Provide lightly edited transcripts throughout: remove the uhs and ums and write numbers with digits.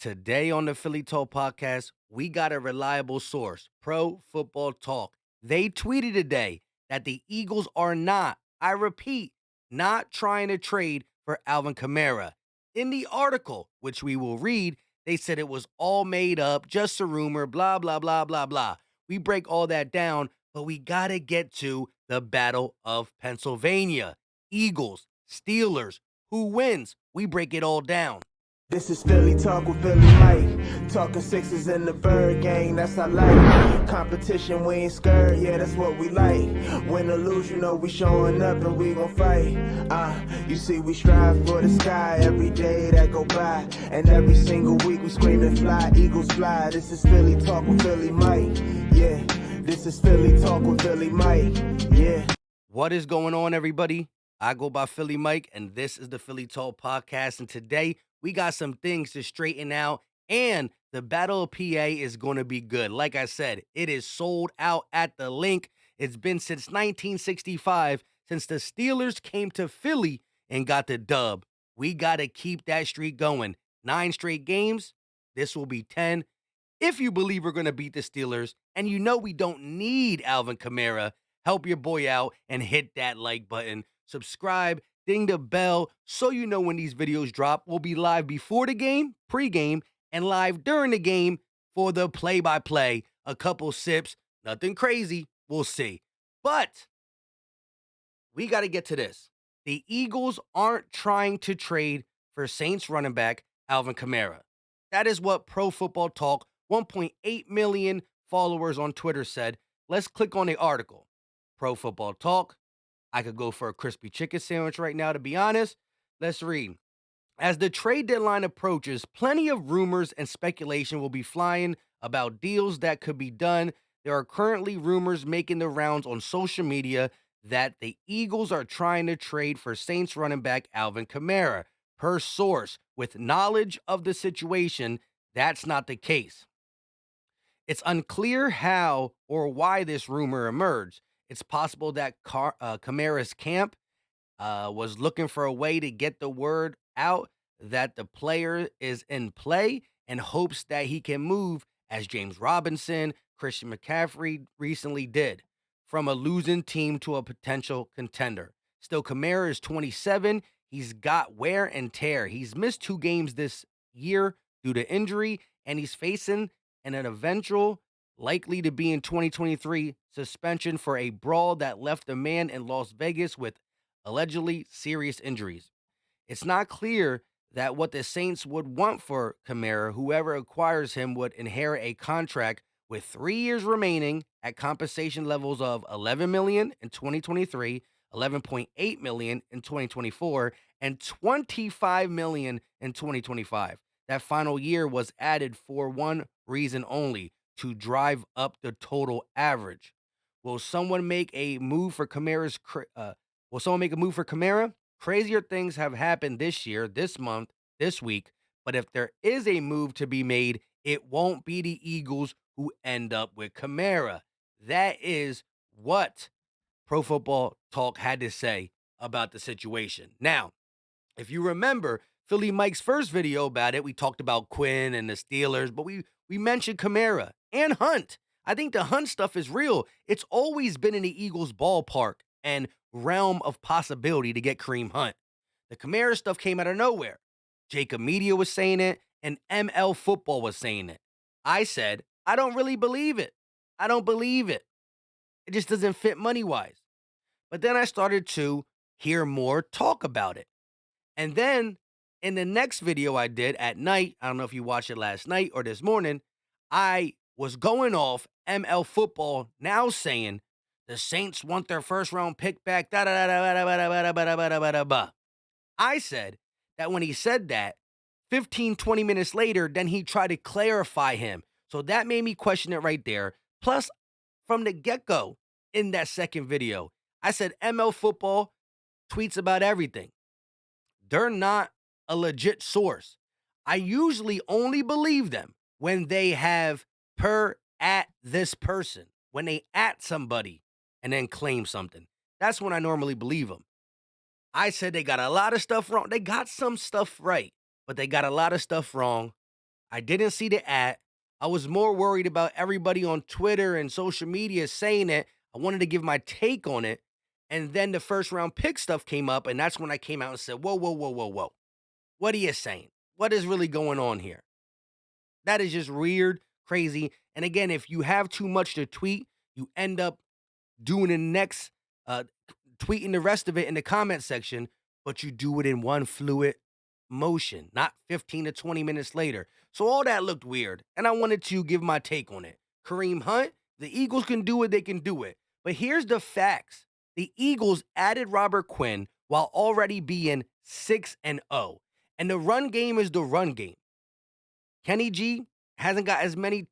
Today on the Philly Talk podcast, we got a reliable source, Pro Football Talk. They tweeted today that the Eagles are not, I repeat, not trying to trade for Alvin Kamara. In the article, which we will read, they said it was all made up, just a rumor, blah, blah, blah, blah, blah. We break all that down, but we got to get to the Battle of Pennsylvania. Eagles, Steelers, who wins? We break it all down. This is Philly Talk with Philly Mike. Talking sixes in the bird gang, that's our life. Competition, we ain't scared, yeah, that's what we like. Win or lose, you know we showing up and we gon' fight. You see we strive for the sky every day that go by. And every single week we scream and fly, Eagles fly. This is Philly Talk with Philly Mike, yeah. This is Philly Talk with Philly Mike, yeah. What is going on, everybody? I go by Philly Mike, and this is the Philly Talk podcast. And today we got some things to straighten out, and the Battle of PA is going to be good. Like I said, it is sold out at the link. It's been since 1965, since the Steelers came to Philly and got the dub. We got to keep that streak going. 9 straight games. This will be 10. If you believe we're going to beat the Steelers, and you know we don't need Alvin Kamara, help your boy out and hit that like button. Subscribe, ding the bell, so you know when these videos drop. We'll be live before the game, pregame, and live during the game for the play-by-play. A couple sips, nothing crazy, we'll see. But we got to get to this. The Eagles aren't trying to trade for Saints running back Alvin Kamara. That is what Pro Football Talk, 1.8 million followers on Twitter, said. Let's click on the article. Pro Football Talk. I could go for a crispy chicken sandwich right now, to be honest. Let's read. As the trade deadline approaches, plenty of rumors and speculation will be flying about deals that could be done. There are currently rumors making the rounds on social media that the Eagles are trying to trade for Saints running back Alvin Kamara. Per source, with knowledge of the situation, that's not the case. It's unclear how or why this rumor emerged. It's possible that Kamara's camp was looking for a way to get the word out that the player is in play and hopes that he can move, as James Robinson, Christian McCaffrey recently did, from a losing team to a potential contender. Still, Kamara is 27. He's got wear and tear. He's missed 2 games this year due to injury, and he's facing an eventual, likely to be in 2023, suspension for a brawl that left a man in Las Vegas with allegedly serious injuries. It's not clear that what the Saints would want for Kamara. Whoever acquires him would inherit a contract with 3 years remaining at compensation levels of $11 million in 2023, $11.8 million in 2024, and $25 million in 2025. That final year was added for one reason only: to drive up the total average. Will someone make a move for Kamara's Will someone make a move for Kamara? Crazier things have happened this year, this month, this week. But if there is a move to be made, it won't be the Eagles who end up with Kamara. That is what Pro Football Talk had to say about the situation. Now, if you remember Philly Mike's first video about it, we talked about Quinn and the Steelers, but we mentioned Kamara and Hunt. I think the Hunt stuff is real. It's always been in the Eagles ballpark and realm of possibility to get Kareem Hunt. The Kamara stuff came out of nowhere. Jacob Media was saying it, and ML Football was saying it. I said, I don't really believe it. I don't believe it. It just doesn't fit money-wise. But then I started to hear more talk about it. And then in the next video I did at night, I don't know if you watched it last night or this morning, I was going off ML Football now saying the Saints want their first round pick back. Da, da, da, da, da, da, da, da, da, da, da, da, da. I said that when he said that, 15, 20 minutes later, then he tried to clarify him. So that made me question it right there. Plus, from the get-go in that second video, I said ML Football tweets about everything. They're not a legit source. I usually only believe them when they have per at this person, when they at somebody and then claim something. That's when I normally believe them. I said they got a lot of stuff wrong. They got some stuff right, but they got a lot of stuff wrong. I didn't see the ad. I was more worried about everybody on Twitter and social media saying it. I wanted to give my take on it. And then the first round pick stuff came up, and that's when I came out and said, whoa, whoa, whoa, whoa, whoa. What are you saying? What is really going on here? That is just weird, crazy. And again, if you have too much to tweet, you end up doing the next, tweeting the rest of it in the comment section, but you do it in one fluid motion, not 15 to 20 minutes later. So all that looked weird, and I wanted to give my take on it. Kareem Hunt, the Eagles can do it, they can do it. But here's the facts. The Eagles added Robert Quinn while already being 6-0. And the run game is the run game. Kenny G hasn't got as many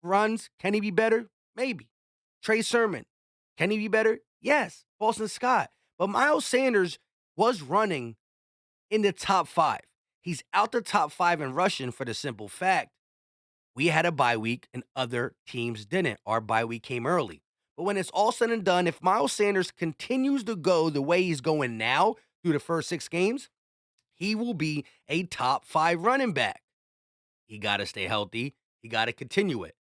runs. Can he be better? Maybe. Trey Sermon. Can he be better? Yes. Boston Scott. But Miles Sanders was running in the top five. He's out the top five in rushing for the simple fact we had a bye week and other teams didn't. Our bye week came early. But when it's all said and done, if Miles Sanders continues to go the way he's going now through the first 6 games, he will be a top five running back. He got to stay healthy. He got to continue it.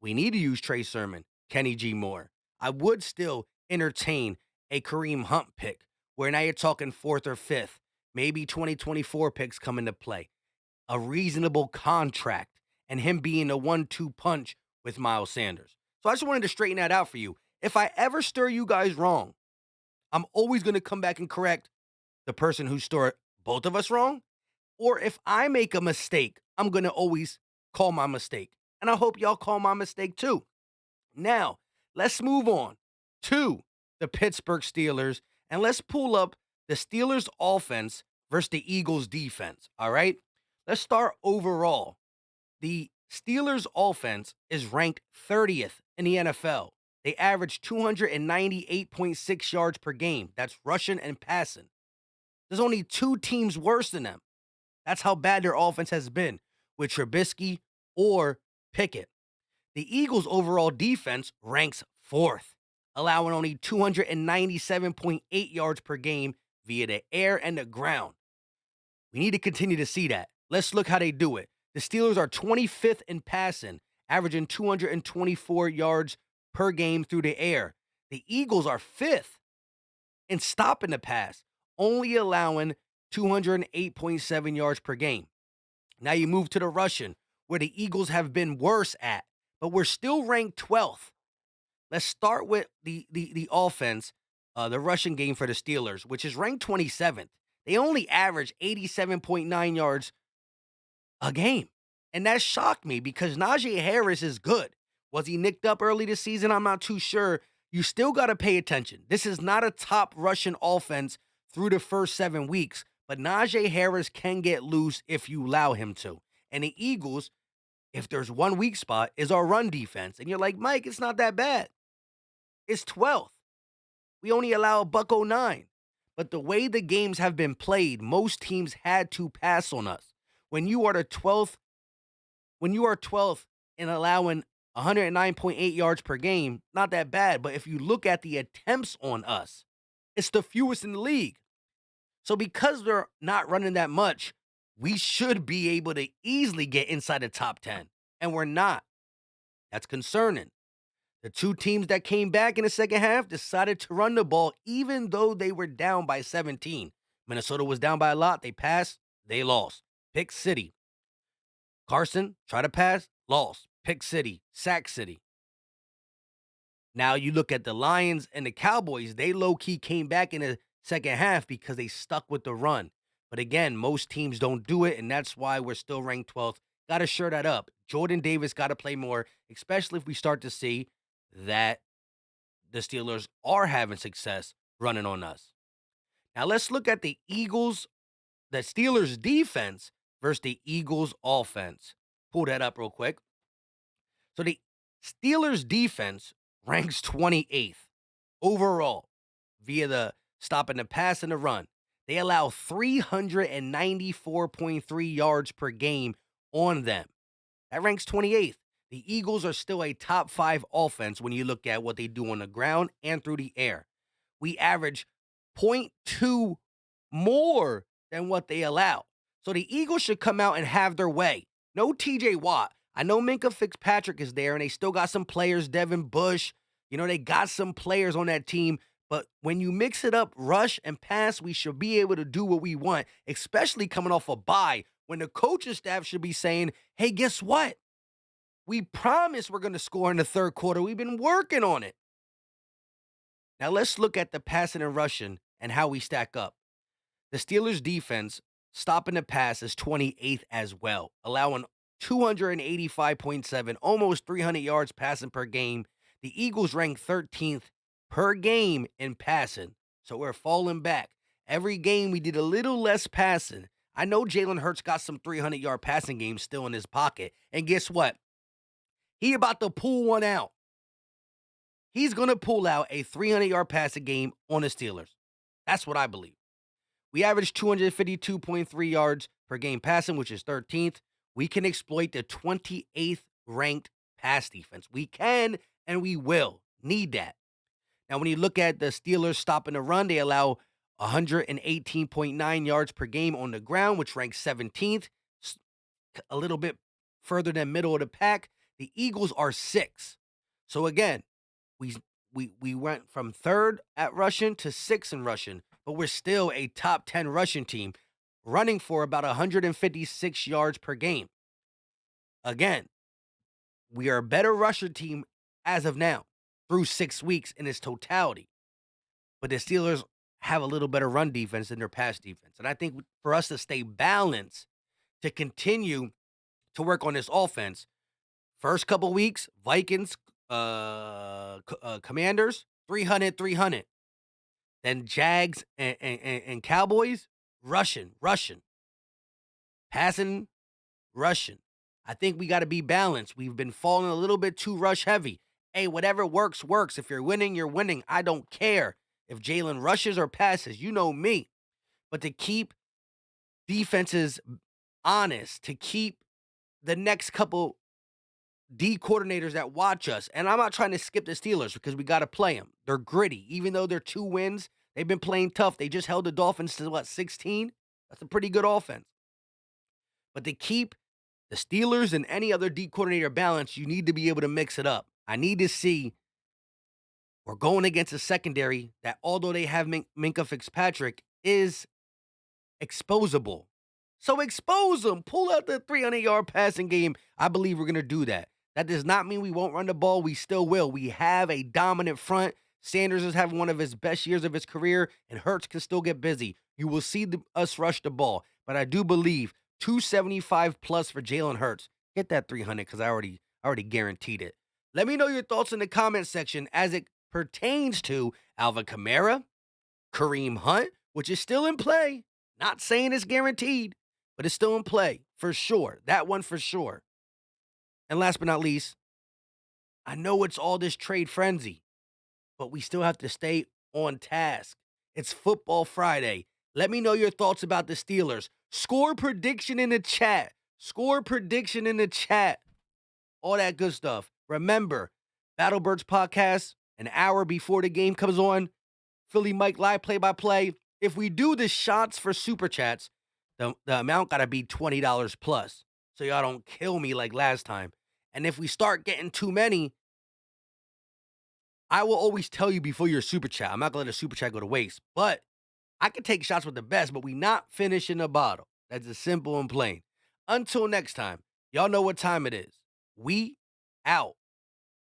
We need to use Trey Sermon, Kenny G. Moore. I would still entertain a Kareem Hunt pick, where now you're talking fourth or fifth, maybe 2024 picks come into play. A reasonable contract, and him being a 1-2 punch with Miles Sanders. So I just wanted to straighten that out for you. If I ever stir you guys wrong, I'm always going to come back and correct the person who stirred both of us wrong. Or if I make a mistake, I'm going to always call my mistake. And I hope y'all call my mistake too. Now, let's move on to the Pittsburgh Steelers, and let's pull up the Steelers offense versus the Eagles defense. All right. Let's start overall. The Steelers offense is ranked 30th in the NFL. They average 298.6 yards per game. That's rushing and passing. There's only two teams worse than them. That's how bad their offense has been with Trubisky or Pickett. The Eagles' overall defense ranks fourth, allowing only 297.8 yards per game via the air and the ground. We need to continue to see that. Let's look how they do it. The Steelers are 25th in passing, averaging 224 yards per game through the air. The Eagles are fifth in stopping the pass, only allowing 208.7 yards per game. Now you move to the rushing, where the Eagles have been worse at, but we're still ranked 12th. Let's start with the offense, the rushing game for the Steelers, which is ranked 27th. They only average 87.9 yards a game. And that shocked me because Najee Harris is good. Was he nicked up early this season? I'm not too sure. You still got to pay attention. This is not a top Russian offense through the first 7 weeks, but Najee Harris can get loose if you allow him to. And the Eagles, if there's one weak spot, is our run defense. And you're like, Mike, it's not that bad. It's 12th. We only allow a $109. But the way the games have been played, most teams had to pass on us. When you are 12th in allowing 109.8 yards per game, not that bad. But if you look at the attempts on us, it's the fewest in the league. So because they're not running that much, we should be able to easily get inside the top 10. And we're not. That's concerning. The two teams that came back in the second half decided to run the ball even though they were down by 17. Minnesota was down by a lot. They passed. They lost. Pick City. Carson tried to pass. Lost. Pick City. Sack City. Now you look at the Lions and the Cowboys. They low-key came back in the second half because they stuck with the run. But again, most teams don't do it, and that's why we're still ranked 12th. Got to shore that up. Jordan Davis got to play more, especially if we start to see that the Steelers are having success running on us. Now let's look at the Steelers defense versus the Eagles offense. Pull that up real quick. So the Steelers defense ranks 28th overall via the stopping the pass and the run. They allow 394.3 yards per game on them. That ranks 28th. The Eagles are still a top 5 offense when you look at what they do on the ground and through the air. We average 0.2 more than what they allow. So the Eagles should come out and have their way. No TJ Watt. I know Minka Fitzpatrick is there and they still got some players, Devin Bush. They got some players on that team. But when you mix it up, rush and pass, we should be able to do what we want, especially coming off a bye when the coaching staff should be saying, hey, guess what? We promise we're going to score in the third quarter. We've been working on it. Now let's look at the passing and rushing and how we stack up. The Steelers' defense stopping the pass is 28th as well, allowing 285.7, almost 300 yards passing per game. The Eagles rank 13th per game in passing, so we're falling back. Every game we did a little less passing. I know Jalen Hurts got some 300-yard passing games still in his pocket, and guess what? He about to pull one out. He's going to pull out a 300-yard passing game on the Steelers. That's what I believe. We average 252.3 yards per game passing, which is 13th. We can exploit the 28th ranked pass defense. We can and we will need that. Now, when you look at the Steelers stopping the run, they allow 118.9 yards per game on the ground, which ranks 17th, a little bit further than middle of the pack. The Eagles are 6th. So again, we went from 3rd at rushing to 6th in rushing, but we're still a top 10 rushing team, running for about 156 yards per game. Again, we are a better rusher team as of now through 6 weeks in its totality. But the Steelers have a little better run defense than their pass defense. And I think for us to stay balanced, to continue to work on this offense, first couple weeks, Vikings, Commanders, 300, 300. Then Jags and Cowboys, rushing, passing, rushing. I think we got to be balanced. We've been falling a little bit too rush heavy. Hey, whatever works, works. If you're winning, you're winning. I don't care if Jalen rushes or passes. You know me. But to keep defenses honest, to keep the next couple D coordinators that watch us, and I'm not trying to skip the Steelers because we got to play them. They're gritty. Even though they're 2 wins, they've been playing tough. They just held the Dolphins to, 16? That's a pretty good offense. But to keep the Steelers and any other D coordinator balanced, you need to be able to mix it up. I need to see we're going against a secondary that, although they have Minka Fitzpatrick, is exposable. So expose them. Pull out the 300-yard passing game. I believe we're going to do that. That does not mean we won't run the ball. We still will. We have a dominant front. Sanders is having one of his best years of his career, and Hurts can still get busy. You will see us rush the ball. But I do believe 275 plus for Jalen Hurts. Get that 300 because I already guaranteed it. Let me know your thoughts in the comment section as it pertains to Alvin Kamara, Kareem Hunt, which is still in play. Not saying it's guaranteed, but it's still in play for sure. That one for sure. And last but not least, I know it's all this trade frenzy, but we still have to stay on task. It's Football Friday. Let me know your thoughts about the Steelers. Score prediction in the chat. Score prediction in the chat. All that good stuff. Remember, Battlebirds podcast, an hour before the game comes on. Philly Mike live play-by-play. If we do the shots for Super Chats, the amount got to be $20 plus, so y'all don't kill me like last time. And if we start getting too many, I will always tell you before your Super Chat. I'm not going to let a Super Chat go to waste. But I can take shots with the best, but we not finishing the bottle. That's as simple and plain. Until next time, y'all know what time it is. We out.